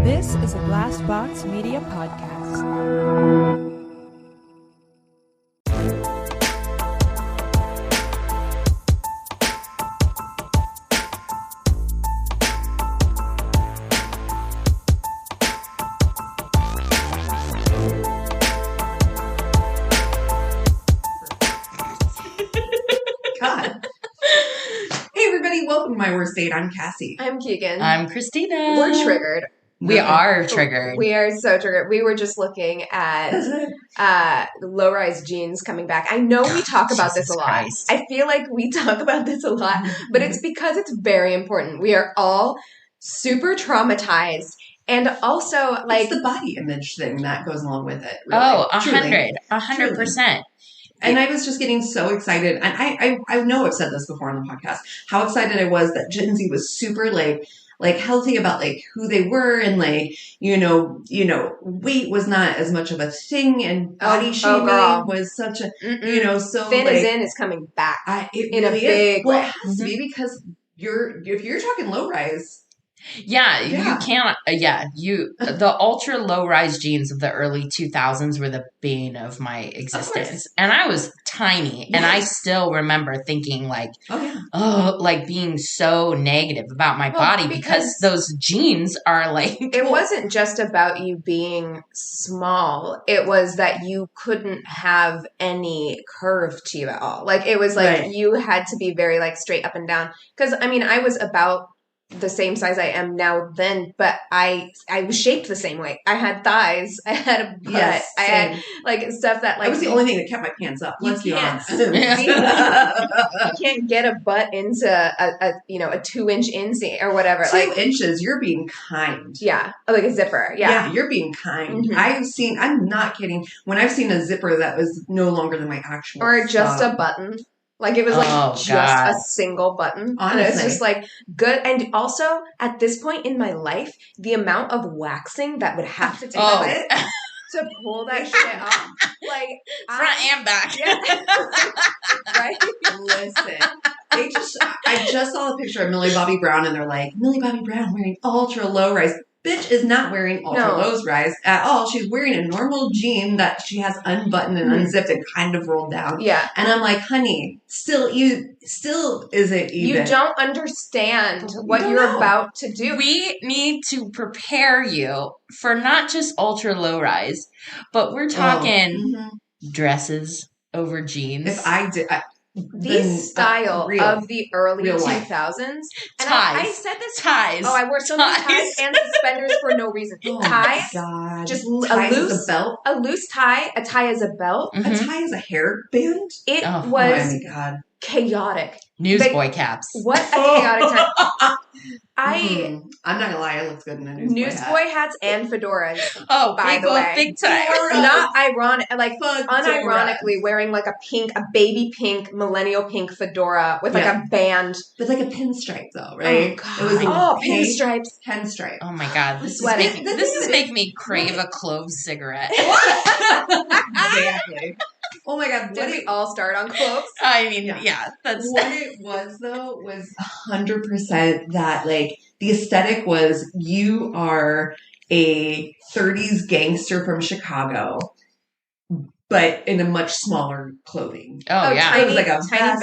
This is a Glass Box Media podcast. God. Hey everybody, welcome to My Worst Date. I'm Cassie. I'm Keegan. I'm Christina. We're triggered. We are triggered. We are so triggered. We were just looking at low-rise jeans coming back. I know we talk about this a lot. Christ. I feel like we talk about this a lot, but it's because it's very important. We are all super traumatized. And also, like... It's the body image thing that goes along with it. Really. Oh, 100%. 100%. And I was just getting so excited. And I know I've said this before on the podcast, how excited I was that Gen Z was super like healthy about like who they were and like, you know, weight was not as much of a thing and body shaming was such a, so Thin like, is in is coming back in a big way. Well, it has to be because if you're talking low rise. Yeah, you can't. The ultra low rise jeans of the early 2000s were the bane of my existence. And I was tiny. Yes. And I still remember thinking like, like being so negative about my body because those jeans are like. It wasn't just about you being small. It was that you couldn't have any curve to you at all. Like it was like you had to be very like straight up and down. Because I mean, I was about the same size I am now then, but I was shaped the same way. I had thighs, I had a butt, I had like stuff that like I was the only thing that kept my pants up. Let's be honest. You can't get a butt into a 2-inch inseam or whatever. 2 inches, you're being kind. Yeah. Like a zipper. Yeah, you're being kind. Mm-hmm. I'm not kidding. When I've seen a zipper that was no longer than my actual or just a button. Like it was like God. A single button. Honestly. And it's just like good. And also at this point in my life, the amount of waxing that would have to take place to pull that shit off. Like front and back. Yeah. Right? Listen. I just saw a picture of Millie Bobby Brown and they're like, Millie Bobby Brown wearing ultra low rise. Bitch is not wearing ultra low rise at all. She's wearing a normal jean that she has unbuttoned and unzipped and kind of rolled down. Yeah. And I'm like, honey, still isn't even. You don't understand what you're about to do. We need to prepare you for not just ultra low rise, but we're talking dresses over jeans. If I did... the style of the early 2000s. And ties. I said this. Ties. Oh, I wore so many ties and suspenders for no reason. Ties. God. Just ties a loose as a belt. A loose tie. A tie as a belt. A tie as a hairband. It was my God. Chaotic. Newsboy caps. What a chaotic time. I'm not gonna lie, it looks good in a newsboy hats and fedoras. Oh, by the way, big time. Not ironic, like Fedora. unironically wearing like a baby pink, millennial pink fedora with like a band, with like a pinstripe though, right? Oh God! It was pinstripes. Pinstripe. Oh my God! This Sweating. is making me crave a clove cigarette. Exactly. Oh my God! Did we all start on cloves? I mean, yeah. That's what it was though. Was 100% that like the aesthetic was you are a 30s gangster from Chicago, but in a much smaller clothing. Oh yeah, tiny, it was like a tiny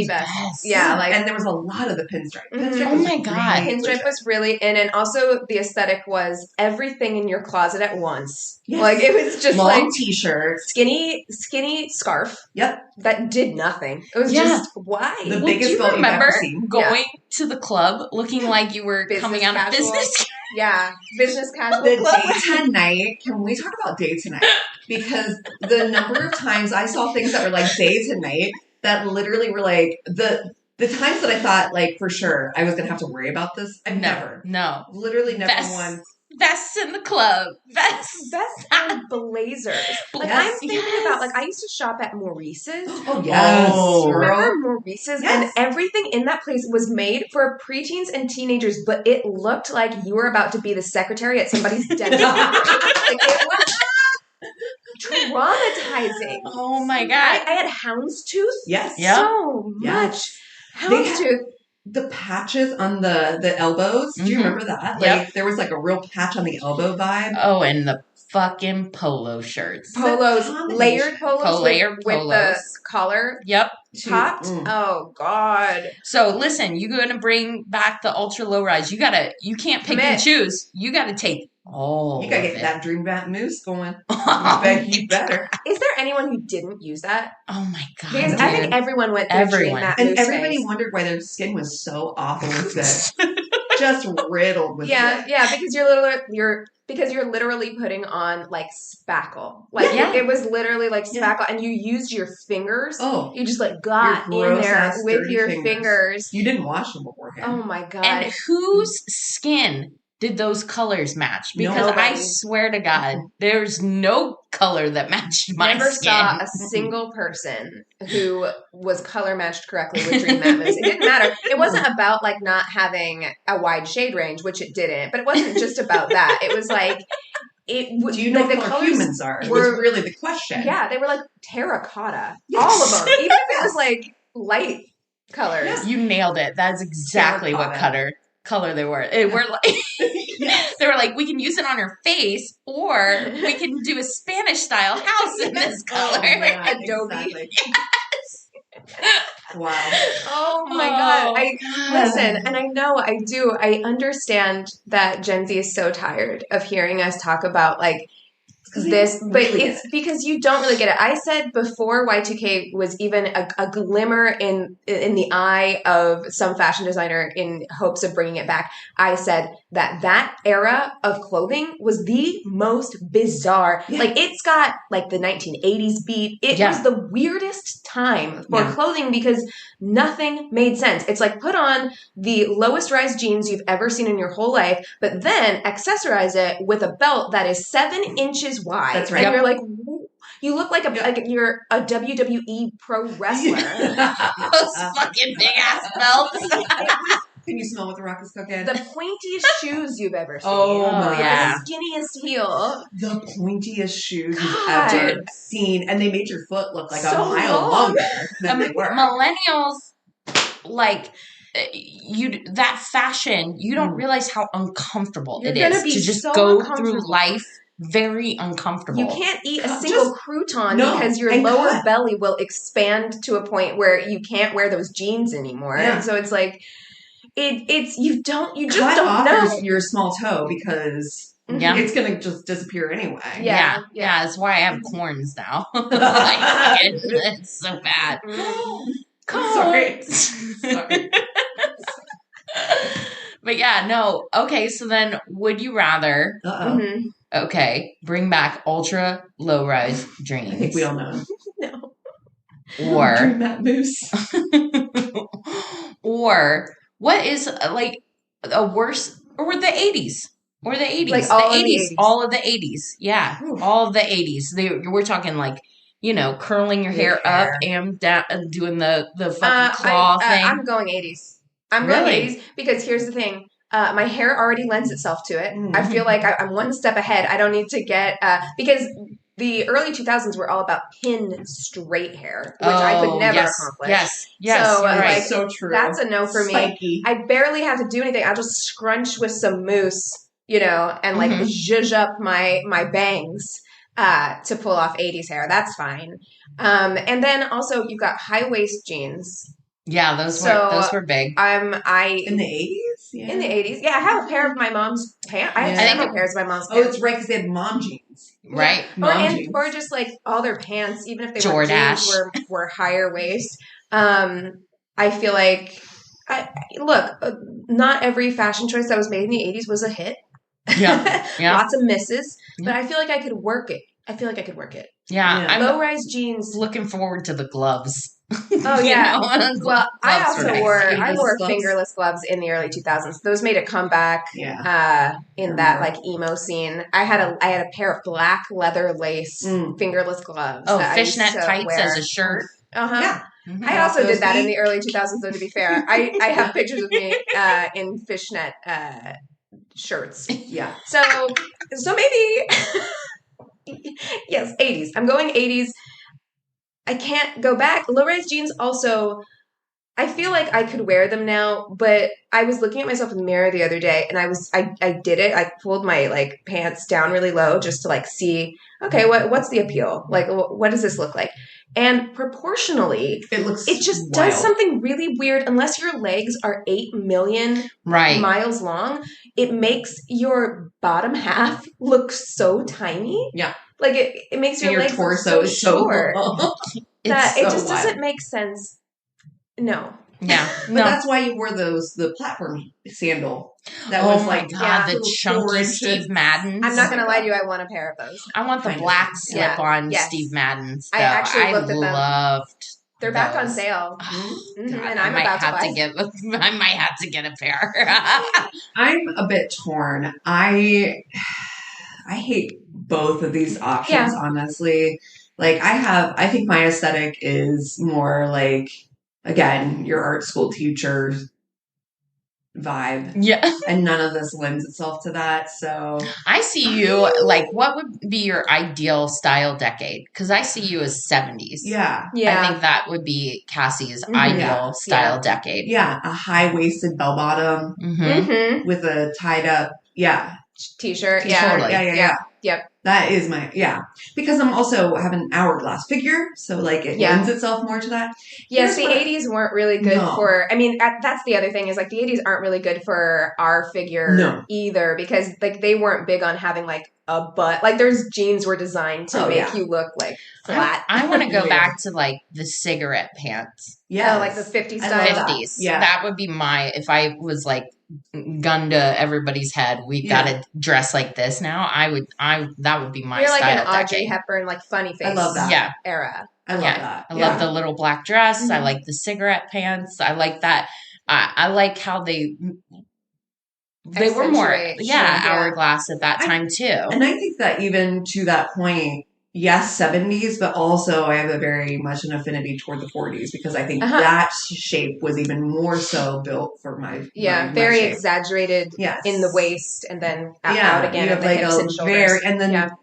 vest. Yeah, like and there was a lot of the pinstripe. Oh my God, pinstripe was really in, and also the aesthetic was everything in your closet at once. Yes. Like it was just long like t-shirt, skinny scarf. Yep, that did nothing. It was just why. The biggest do you belt remember you've ever seen. going to the club looking like you were coming out of business? Yeah, business casual. The club. day tonight. Can we talk about day tonight? Because the number of times I saw things that were like day tonight that literally were like the times that I thought like for sure I was gonna have to worry about this. I've never, literally never once. Vests in the club. Vests and blazers. Like I'm thinking about like I used to shop at Maurice's. Oh yes. Remember Maurice's? And everything in that place was made for preteens and teenagers, but it looked like you were about to be the secretary at somebody's dentist. Like it was traumatizing. Oh my God. I had houndstooth. Yes. So much. Houndstooth. the patches on the elbows. Do you remember that? Like there was like a real patch on the elbow vibe. Oh, and the fucking polo shirts. Layered polos with the collar. Yep. Topped. Oh God. So listen, you're gonna bring back the ultra low rise. You can't pick and choose. You gotta take all. You gotta get that dream bat moose going. You better. Is there anyone who didn't use that? Oh my God. Because I think everyone went through dream bat moose. And everybody wondered why their skin was so awful with it. Just riddled with it. Yeah, because you're literally putting on like spackle. Like it was literally like spackle, and you used your fingers. Oh, you just like got in there with your fingers. You didn't wash them beforehand. Oh my God! And whose skin did those colors match? Because I swear to God, there's no color that matched my skin. Never saw a single person who was color matched correctly with Dream Matte Mousse. It didn't matter. It wasn't about like not having a wide shade range, which it didn't. But it wasn't just about that. It was like do you know what color humans are? Was really the question. Yeah, they were like terracotta. Yes. All of them, even if it was like light colors. Yes. You nailed it. That's exactly what color they were. They were like they were like, we can use it on her face, or we can do a Spanish style house in this color. Like Adobe. Exactly. Wow. Oh my God. Listen, and I understand that Gen Z is so tired of hearing us talk about like this, but it's because you don't really get it. I said before Y2K was even a glimmer in the eye of some fashion designer in hopes of bringing it back. I said that era of clothing was the most bizarre. Yeah. Like it's got like the 1980s beat. It was the weirdest time for clothing because nothing made sense. It's like put on the lowest rise jeans you've ever seen in your whole life, but then accessorize it with a belt that is 7 inches wide. That's right. And you're like, you look like you're a WWE pro wrestler. Those fucking big ass belts. Can you smell what the Rock is cooking? The pointiest shoes you've ever seen. Oh my God. The skinniest heel. The pointiest shoes you've ever seen. And they made your foot look like a mile longer than they were. Millennials, like, that fashion, you don't realize how uncomfortable it is to just go through life very uncomfortable. You can't eat a single crouton because your lower belly will expand to a point where you can't wear those jeans anymore. Yeah. And so it's like, you just don't know your small toe because it's gonna just disappear anyway. Yeah. That's why I have corns now. Like, it's so bad. Sorry. But yeah, no. Okay, so then would you rather? Bring back ultra low rise dreams. I think we all know. No. Or Dream Matte Mousse. Or what is like a worse, or the 80s. Or the 80s. Like all of the 80s. Yeah. Ooh. All of the 80s. We're talking like, curling your hair up and down, doing the fucking claw thing. I'm going 80s. I'm going 80s because here's the thing. My hair already lends itself to it. I feel like I'm one step ahead. I don't need to get because the early 2000s were all about pin straight hair, which I could never accomplish. Yes. So right. So true. That's a no for me. Spiky. I barely have to do anything. I'll just scrunch with some mousse, and like zhuzh up my bangs to pull off 80s hair. That's fine. And then also you've got high waist jeans. Yeah, those were big. In the 80s? Yeah. In the 80s. Yeah, I have a pair of my mom's pants. I have several pairs of my mom's pants. Oh, it's right, because they had mom jeans. Right. Yeah. Or just like all their pants, even if they were jeans, were higher waist. I feel like, not every fashion choice that was made in the 80s was a hit. Yeah. Lots of misses. But I feel like I could work it. Yeah. I'm low-rise jeans. Looking forward to the gloves. Oh yeah. Well, I also wore fingerless gloves in the early 2000s. Those made a comeback. In that like emo scene. I had a pair of black leather lace fingerless gloves. Oh, fishnet tights as a shirt. Yeah. Mm-hmm. I also did that in the early 2000s. Though, to be fair, I have pictures of me in fishnet shirts. Yeah. So maybe yes, 80s. I'm going 80s. I can't go back. Low-rise jeans also, I feel like I could wear them now, but I was looking at myself in the mirror the other day and I did it. I pulled my like pants down really low just to like see, okay, what's the appeal? Like, what does this look like? And proportionally, it just does something really weird. Unless your legs are 8 million miles long, it makes your bottom half look so tiny. Yeah. Like it makes your legs torso look so short that it just wild. doesn't make sense. No. Yeah. But that's why you wore the platform sandal. That was like, the chunky Steve Maddens. I'm not going to lie to you. I want a pair of those. I want the black slip-on Steve Maddens. Though. I actually looked at them. Loved They're back on sale. Oh, and God, I'm about to buy. I might have to get a pair. I'm a bit torn. I hate both of these options, honestly. Like I think my aesthetic is more like, again, your art school teacher vibe. Yeah. And none of this lends itself to that. So I see you like, what would be your ideal style decade? Because I see you as 70s. Yeah. I think that would be Cassie's ideal style decade. Yeah. A high-waisted bell bottom with a tied up. Yeah. T-shirt. Totally. Yeah. Yep. That is my, because I'm also have an hourglass figure. So like it lends itself more to that. Yes, the 80s weren't really good for, I mean, that's the other thing is like the 80s aren't really good for our figure either because like they weren't big on having like a butt. Like there's jeans were designed to make you look like flat. I want to go back to like the cigarette pants. Yeah. Like the 50s style. 50s. Yeah. That would be if I was like gun to everybody's head, we got to dress like this now. That would be my You're style. You're like an Audrey decade. Hepburn, like funny face. I love that. Era. I love that. I love the little black dress. I like the cigarette pants. I like that. I like how they were more, hourglass at that time too. And I think that even to that point, yes, 70s, but also I have a very much an affinity toward the 40s because I think that shape was even more so built for my very shape. Exaggerated in the waist and then out again at the hips and shoulders.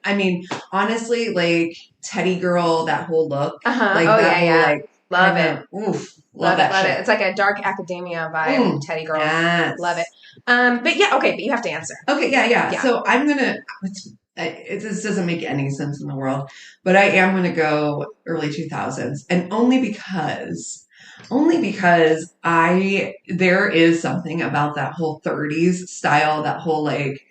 I mean, honestly, like Teddy Girl, that whole look. Like like love it. Love that shit. It. It's like a dark academia vibe, Teddy Girl. Yes. Love it. But you have to answer. Okay, yeah. So I'm gonna. This doesn't make any sense in the world, but I am going to go early 2000s, and only because there is something about that whole 30s style, that whole like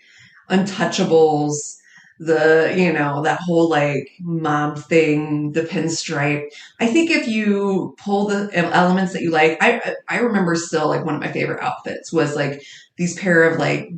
Untouchables, that whole like mom thing, the pinstripe. I think if you pull the elements that you like, I remember still like one of my favorite outfits was like these pair of like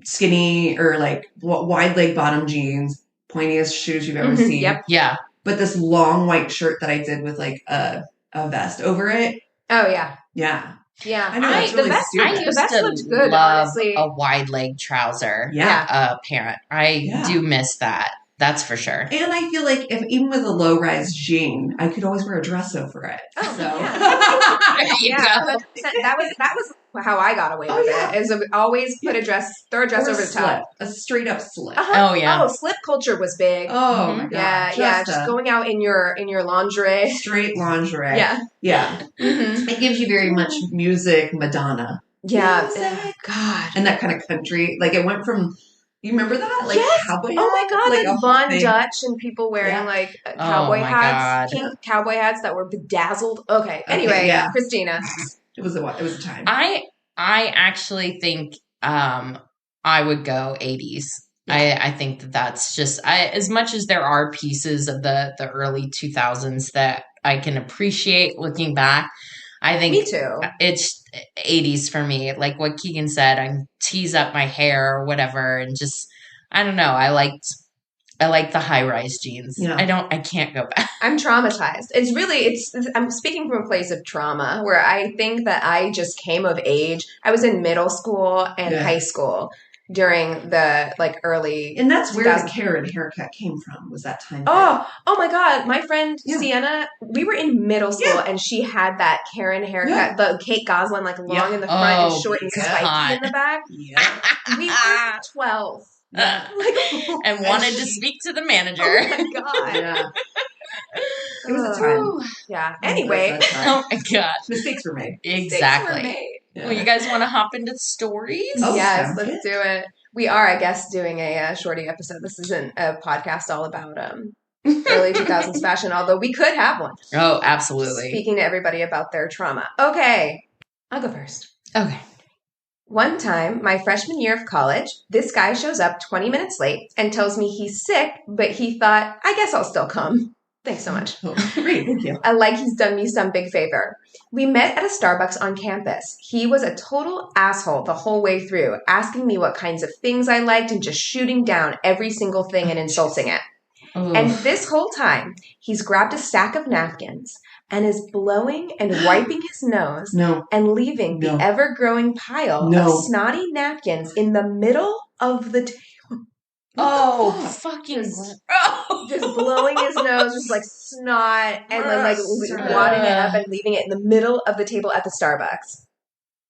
skinny or like wide leg bottom jeans, pointiest shoes you've ever seen. Yep. Yeah. But this long white shirt that I did with like a vest over it. Oh yeah. Yeah. Yeah. I know that's really stupid. I used the vest to looked good, love honestly. a wide leg trouser. Parent. I do miss that. That's for sure. And I feel like even with a low-rise jean, I could always wear a dress over it. Oh, so. That was how I got away with it. Is always throw a dress over the top. A straight up slip. Oh yeah. Oh, slip culture was big. Oh my god. Just going out in your lingerie. Straight lingerie. Yeah. It gives you very much music, Madonna. Yeah. Music. God. And that kind of country. Like it went from. You remember that? Like cowboy hats? Oh my god, like Von thing. Dutch and people wearing like cowboy hats, pink cowboy hats that were bedazzled. Okay. Anyway, Christina. It was a time. I actually think I would go 80s. I think that's just as much as there are pieces of the early 2000s that I can appreciate looking back. I think me too. It's 80s for me. Like what Keegan said, I tease up my hair or whatever, and just I don't know. I like the high rise jeans. Yeah. I can't go back. I'm traumatized. I'm speaking from a place of trauma where I think that I just came of age. I was in middle school and high school during the like early, and that's where the Karen haircut came from. Was that time? Oh my God! My friend Sienna, we were in middle school and she had that Karen haircut, the Kate Goslin, like long in the front and short and spiky in the back. Yeah, we were 12. And wanted to speak to the manager. Oh my God. It was a time. Yeah. Anyway. Oh my God. Mistakes were made. Exactly. Yeah. Well, you guys want to hop into stories? Oh, yes, let's do it. We are, I guess, doing a Shorty episode. This isn't a podcast all about early 2000s fashion, although we could have one. Oh, absolutely. Speaking to everybody about their trauma. Okay, I'll go first. Okay. One time, my freshman year of college, this guy shows up 20 minutes late and tells me he's sick, but he thought, I guess I'll still come. Thanks so much. Oh, great, thank you. Like he's done me some big favor. We met at a Starbucks on campus. He was a total asshole the whole way through, asking me what kinds of things I liked and just shooting down every single thing and insulting it. Oh. And this whole time, he's grabbed a stack of napkins and is blowing and wiping his nose and leaving the ever-growing pile of snotty napkins in the middle of the table. Oh, fucking just blowing his nose, just like snot, and then like wadding it up and leaving it in the middle of the table at the Starbucks.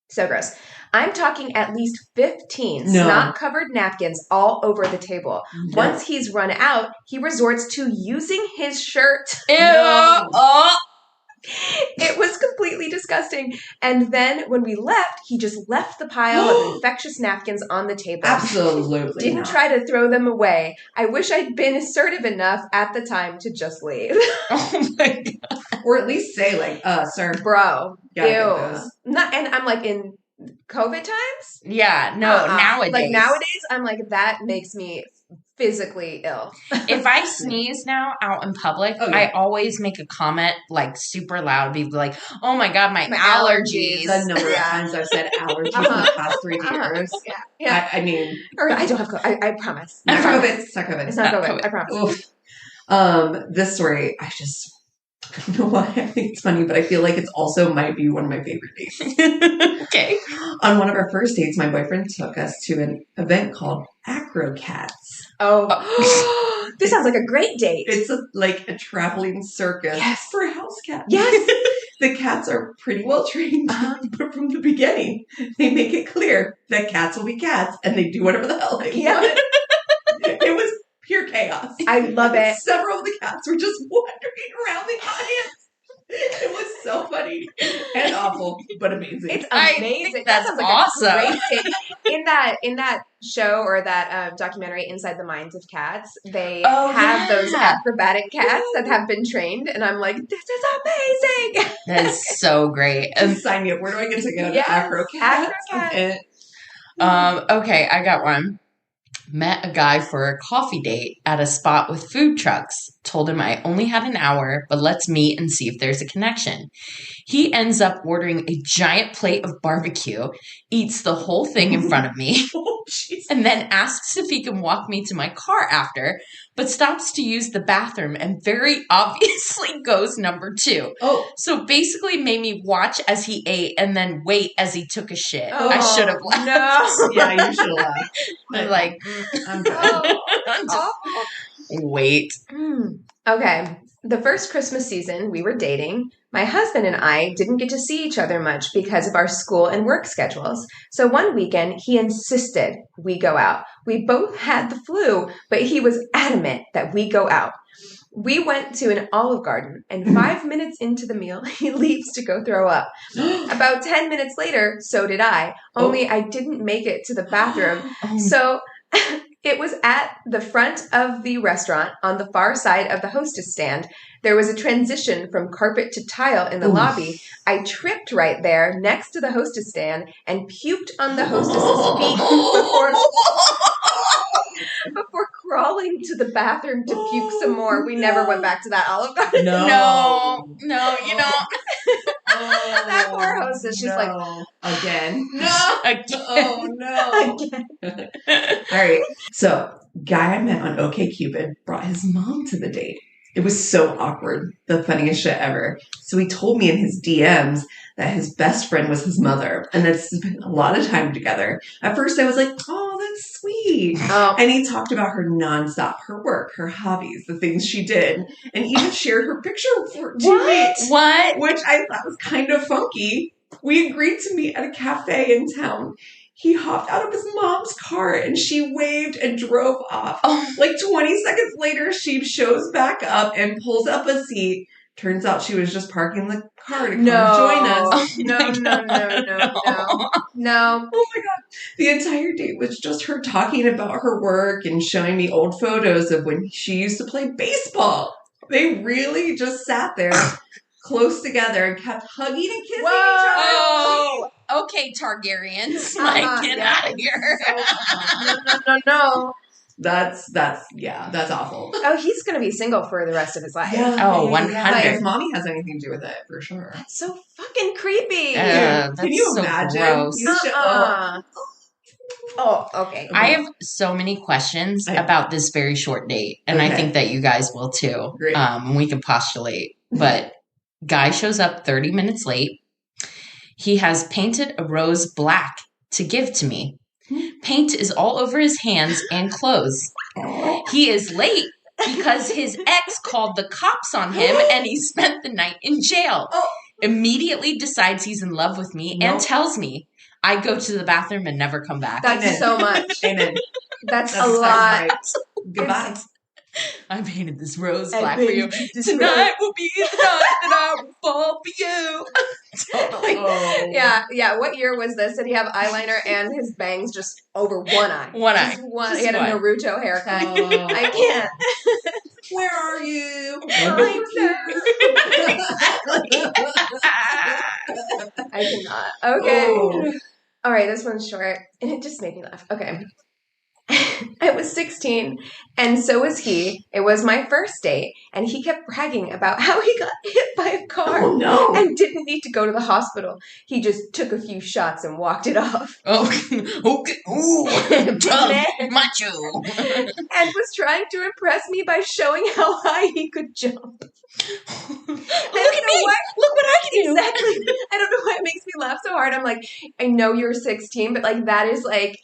So gross. I'm talking at least 15 snot-covered napkins all over the table. Once he's run out, he resorts to using his shirt. Ew. Oh. It was completely disgusting. And then when we left, he just left the pile of infectious napkins on the table. Absolutely. Didn't try to throw them away. I wish I'd been assertive enough at the time to just leave. Oh my God. Or at least say like, sir. Bro. Ew. Those. And I'm like, in COVID times? Yeah, no, nowadays. Like nowadays, I'm like, that makes me physically ill. If I sneeze now out in public, I always make a comment like super loud, be like, "Oh my God, my allergies." The number of times I've said allergies in the past 3 years. Yeah. I mean, or I don't have COVID. I promise. Not COVID. It's not COVID. It's not COVID. I promise. This story, I don't know why I think it's funny, but I feel like it's also might be one of my favorite dates. Okay. On one of our first dates, my boyfriend took us to an event called Acro Cats. Oh, this sounds like a great date. It's like a traveling circus for house cats. Yes. The cats are pretty well trained, but from the beginning, they make it clear that cats will be cats and they do whatever the hell they want. It was pure chaos. I love it. Several of the cats were just wandering around the audience. It was so funny and awful, but amazing. It's amazing. That's sounds like awesome. A great date. In that show or that documentary, Inside the Minds of Cats, they have those acrobatic cats that have been trained, and I'm like, this is amazing. That is so great. Sign me up. Where do I get to go to Acro Cats? Okay, I got one. Met a guy for a coffee date at a spot with food trucks. Told him I only had an hour, but let's meet and see if there's a connection. He ends up ordering a giant plate of barbecue, eats the whole thing in front of me, and then asks if he can walk me to my car after, but stops to use the bathroom and very obviously goes number 2. Oh. So basically made me watch as he ate and then wait as he took a shit. I should have left. No. Yeah, you should have left. I'm like, I'm good. Wait. Okay. The first Christmas season we were dating, my husband and I didn't get to see each other much because of our school and work schedules. So one weekend, he insisted we go out. We both had the flu, but he was adamant that we go out. We went to an Olive Garden, and 5 minutes into the meal, he leaves to go throw up. About 10 minutes later, so did I, only I didn't make it to the bathroom. So it was at the front of the restaurant on the far side of the hostess stand. There was a transition from carpet to tile in the lobby. I tripped right there next to the hostess stand and puked on the hostess's feet before crawling to the bathroom to puke some more. We never went back to that Olive Garden. No, you don't. That poor hostess. She's like, again. No. Again. Oh, no. Again. All right. So, guy I met on OkCupid brought his mom to the date. It was so awkward. The funniest shit ever. So he told me in his DMs that his best friend was his mother and that they spent a lot of time together. At first I was like, oh, that's sweet. And he talked about her nonstop, her work, her hobbies, the things she did, and even shared her picture for 2 weeks. What? Which I thought was kind of funky. We agreed to meet at a cafe in town. he hopped out of his mom's car and she waved and drove off. Oh. Like 20 seconds later, she shows back up and pulls up a seat. Turns out she was just parking the car to come join us. Oh no. Oh my God. The entire date was just her talking about her work and showing me old photos of when she used to play baseball. They really just sat there close together and kept hugging and kissing each other. Oh, okay, Targaryens. Get out of here. No. That's awful. Oh, he's going to be single for the rest of his life. Yeah. Oh, 100. If mommy has anything to do with it, for sure. That's so fucking creepy. Can you so imagine? gross. Oh, okay. I have so many questions about this very short date, and I think that you guys will too. Great. We can postulate. But guy shows up 30 minutes late. He has painted a rose black to give to me. Paint is all over his hands and clothes. He is late because his ex called the cops on him and he spent the night in jail. Immediately decides he's in love with me and tells me. I go to the bathroom and never come back. That's so much. Amen. That's a lot. Right. Goodbye. I painted this rose black for you. Tonight will be the night that I will fall for you. Totally. Oh. Yeah. What year was this? Did he have eyeliner and his bangs just over one eye? One eye. He had a Naruto haircut. Oh. I can't. Where are you? I'm I cannot. Okay. Oh. All right, this one's short, and it just made me laugh. Okay. I was 16, and so was he. It was my first date, and he kept bragging about how he got hit by a car and didn't need to go to the hospital. He just took a few shots and walked it off. Oh, okay. Ooh, tough, macho. And was trying to impress me by showing how high he could jump. Look at me. Look what I can do. Exactly. I don't know why it makes me laugh so hard. I'm like, I know you're 16, but like that is like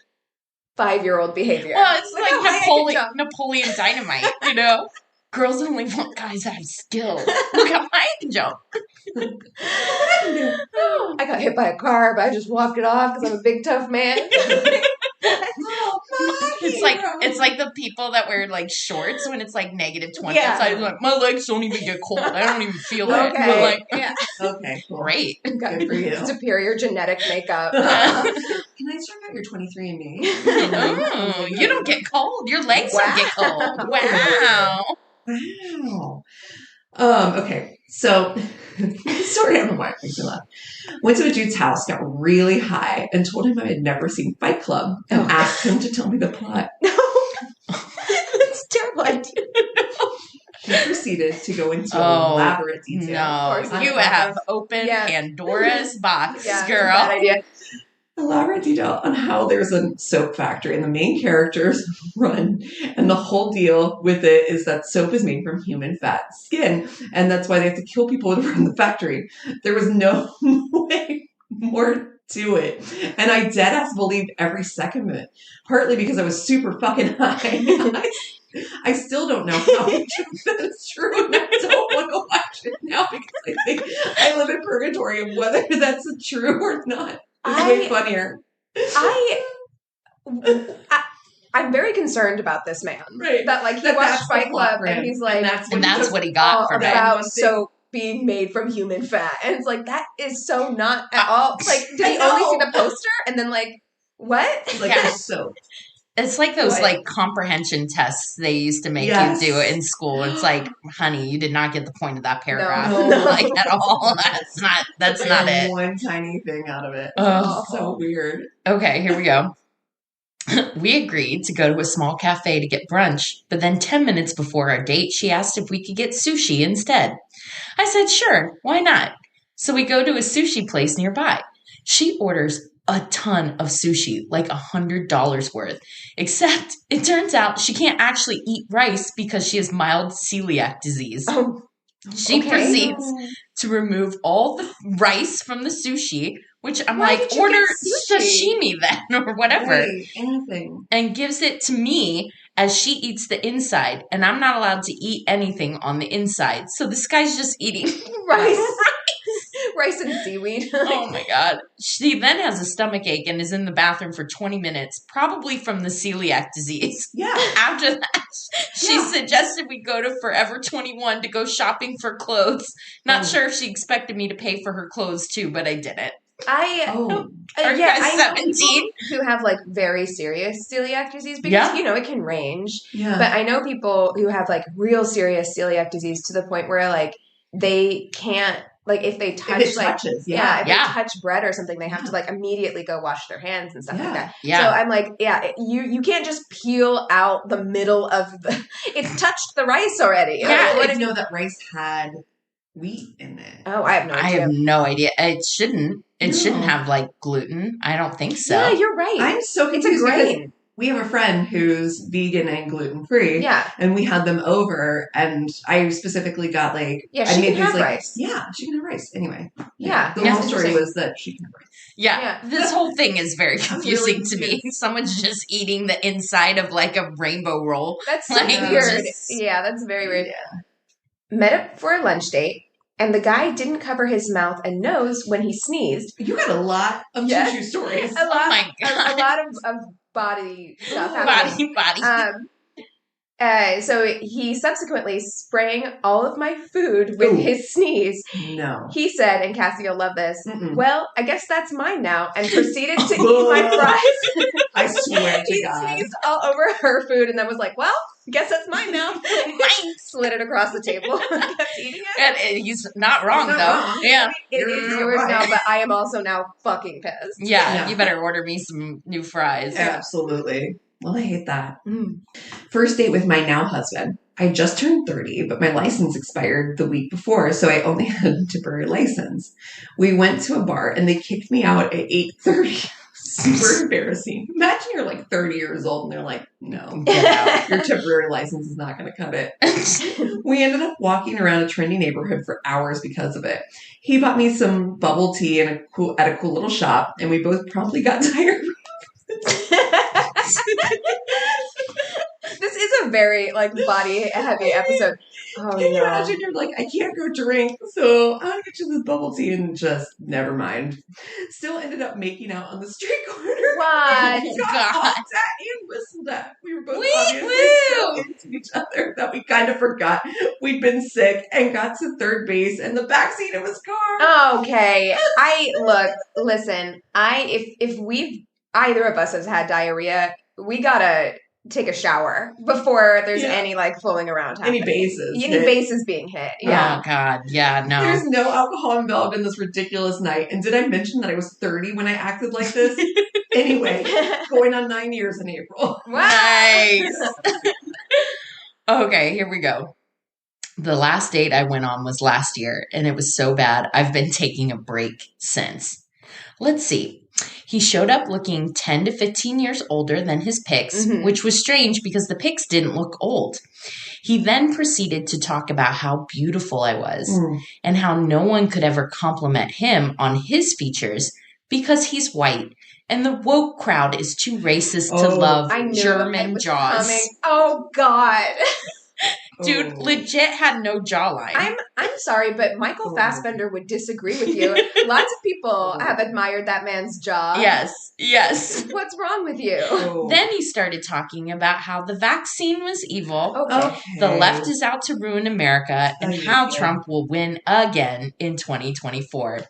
5-year-old behavior. Well, it's like Napoleon Dynamite, you know? Girls only want guys that have skill. Look how high I can jump. I got hit by a car, but I just walked it off because I'm a big tough man. It's like the people that wear like shorts when it's like -20 Yeah. outside. Like, my legs don't even get cold. I don't even feel it. Okay. But like, Yeah. Okay, cool. Great. Got Good for you. superior genetic makeup. Can I check out your 23andMe? Oh, you don't get cold. Your legs don't get cold. Wow. Wow. Okay. So, sorry, I don't know why it makes me laugh. Went to a dude's house, got really high, and told him I had never seen Fight Club, and asked him to tell me the plot. That's a terrible idea. He proceeded to go into elaborate detail. No, you have opened Pandora's box, girl. Bad idea. Elaborate detail on how there's a soap factory and the main characters run, and the whole deal with it is that soap is made from human fat skin, and that's why they have to kill people to run the factory. There was no way more to it, and I deadass believed every second of it, partly because I was super fucking high. I still don't know how much of that is true, and I don't want to watch it now because I think I live in purgatory of whether that's true or not. It's way funnier. I'm very concerned about this man. Right. That like he watched Fight Club and he's like, and that's what he got from it. About soap being made from human fat, and it's like that is so not at all. Like, did he only see the poster and then like what? Like soap. It's like those like comprehension tests they used to make you do in school. It's like, honey, you did not get the point of that paragraph, No. like at all. That's not it. One tiny thing out of it. Oh. So weird. Okay, here we go. We agreed to go to a small cafe to get brunch, but then 10 minutes before our date, she asked if we could get sushi instead. I said, sure, why not? So we go to a sushi place nearby. She orders a ton of sushi, like $100 worth. Except it turns out she can't actually eat rice because she has mild celiac disease. Oh, She proceeds to remove all the rice from the sushi, which I'm like, order sashimi then or whatever. Right, anything. And gives it to me as she eats the inside. And I'm not allowed to eat anything on the inside. So this guy's just eating rice. Rice and seaweed. Oh my God. She then has a stomach ache and is in the bathroom for 20 minutes, probably from the celiac disease. Yeah. After that, she suggested we go to Forever 21 to go shopping for clothes. Not sure if she expected me to pay for her clothes too, but I didn't. I know 17 people who have like very serious celiac disease because you know it can range. Yeah. But I know people who have like real serious celiac disease to the point where like they can't like if they touch if they touch bread or something they have to like immediately go wash their hands and stuff like that. Yeah. So I'm like, you can't just peel out the middle of the it's touched the rice already. Yeah, I didn't know that rice had wheat in it. Oh, I have no idea. I have no idea. It shouldn't. It shouldn't have like gluten. I don't think so. Yeah, you're right. I'm so confused because we have a friend who's vegan and gluten free. Yeah. And we had them over and I specifically got like she I made can have these, rice. Yeah, she can have rice. Anyway. Yeah. The whole story was that she can have rice. Yeah. This whole thing is very confusing to me. Someone's just eating the inside of like a rainbow roll. That's like, weird. Yeah, that's very weird. Yeah. Met up for a lunch date. And the guy didn't cover his mouth and nose when he sneezed. You got a lot of tissue stories. A lot of body stuff happening. Body. So he subsequently sprang all of my food with his sneeze. No. He said, and Cassie, you'll love this, well, I guess that's mine now, and proceeded to eat my fries. I swear to God. He sneezed all over her food and then was like, well, guess that's mine now. Slid it across the table and kept eating it. And he's not wrong, though. Yeah. It is yours now, but I am also now fucking pissed. Yeah, you better order me some new fries. Absolutely. Well, I hate that. First date with my now husband. I just turned 30, but my license expired the week before, so I only had a temporary license. We went to a bar and they kicked me out at 8:30. Super embarrassing. Imagine you're like 30 years old and they're like, no, get out. Your temporary license is not going to cut it. We ended up walking around a trendy neighborhood for hours because of it. He bought me some bubble tea at a cool little shop, and we both promptly got tired. This is a very like body heavy episode. Oh, Can you imagine? You're like, I can't go drink, so I'm gonna get you this bubble tea, and just never mind. Still ended up making out on the street corner. What? We got honked at and whistled at. We were both obviously so into each other that we kind of forgot we'd been sick and got to third base in the backseat of his car. Okay, listen. If we've either of us has had diarrhea, we gotta take a shower before there's any like fooling around happening. Any bases being hit. Yeah. Oh God. Yeah. No. There's no alcohol involved in this ridiculous night. And did I mention that I was 30 when I acted like this? Anyway, going on 9 years in April. Nice. Okay, here we go. The last date I went on was last year, and it was so bad. I've been taking a break since. Let's see. He showed up looking 10 to 15 years older than his pics, which was strange because the pics didn't look old. He then proceeded to talk about how beautiful I was and how no one could ever compliment him on his features because he's white and the woke crowd is too racist to love German jaws. Coming. Oh, God. Dude, legit had no jawline. I'm sorry, but Michael Fassbender would disagree with you. Lots of people have admired that man's jaw. Yes. What's wrong with you? Then he started talking about how the vaccine was evil. Okay. The left is out to ruin America, and how Trump will win again in 2024.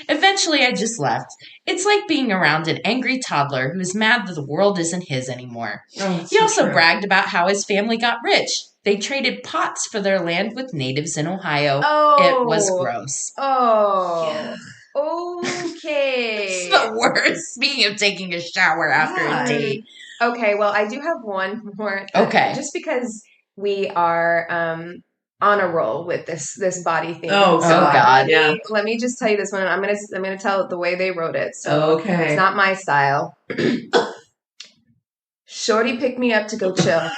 Eventually, I just left. It's like being around an angry toddler who is mad that the world isn't his anymore. He also bragged about how his family got rich. They traded pots for their land with natives in Ohio. It was gross. Yeah. Okay. It's the worst. Speaking of taking a shower after a date. Okay, well, I do have one more. Okay. Just because we are on a roll with this body thing. Oh God. Let me just tell you this one. I'm gonna tell it the way they wrote it. So it's not my style. Shorty picked me up to go chill.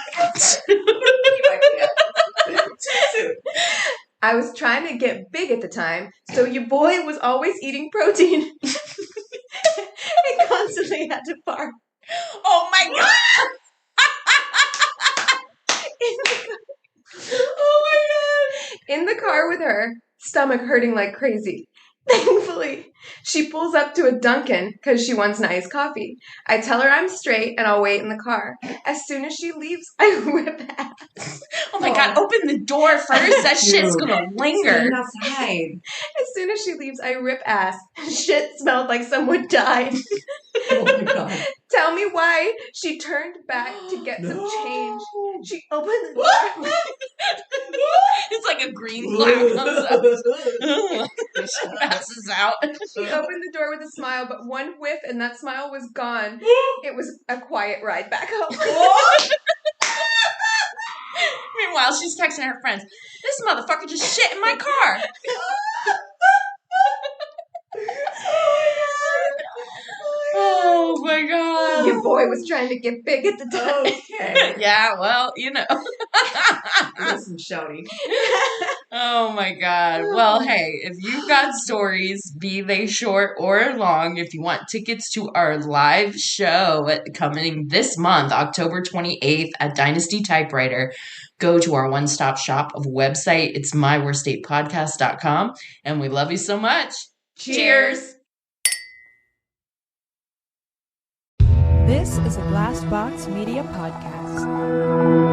I was trying to get big at the time, so your boy was always eating protein and constantly had to barf. Oh my God! In the car with her, stomach hurting like crazy. Thankfully, she pulls up to a Dunkin' because she wants an iced coffee. I tell her I'm straight and I'll wait in the car. As soon as she leaves, I rip ass. Oh my God, open the door first. That shit's gonna linger. Stand outside. As soon as she leaves, I rip ass. Shit smelled like someone died. Oh my God. Tell me why she turned back to get some change. She opened the door. It's like a green cloud comes up. She passes out. She opened the door with a smile, but one whiff and that smile was gone. It was a quiet ride back home. Meanwhile, she's texting her friends, this motherfucker just shit in my car. Oh my God. Your boy was trying to get big at the time. Okay. Yeah, well, you know. Listen, Shorty. Oh my God. Well, hey, if you've got stories, be they short or long, if you want tickets to our live show coming this month, October 28th at Dynasty Typewriter, go to our one-stop shop of website. It's myworstatepodcast.com. And we love you so much. Cheers. This is a Glass Box Media Podcast.